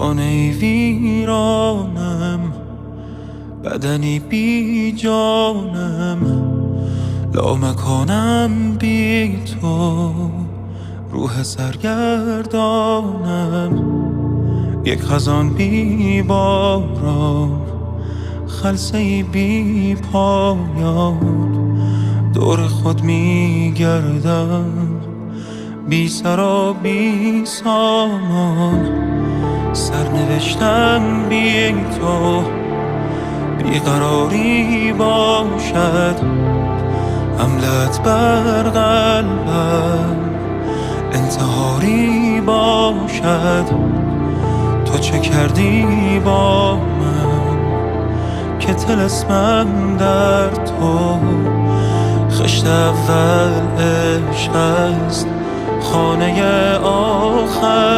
خانه ویرانم، بدنی بی جانم، لامکانم بی تو، روح سرگردانم. یک خزان بی باران، خلسه‌ای بی پایان، دور خود می گردم، بی سر و بی سامان. سرنوشتم بی تو بیقراری باشد، حملت بر قلبم انتحاری باشد. تو چه کردی با من که طلسمم در تو؟ خشت اول عشق است، خانه آخر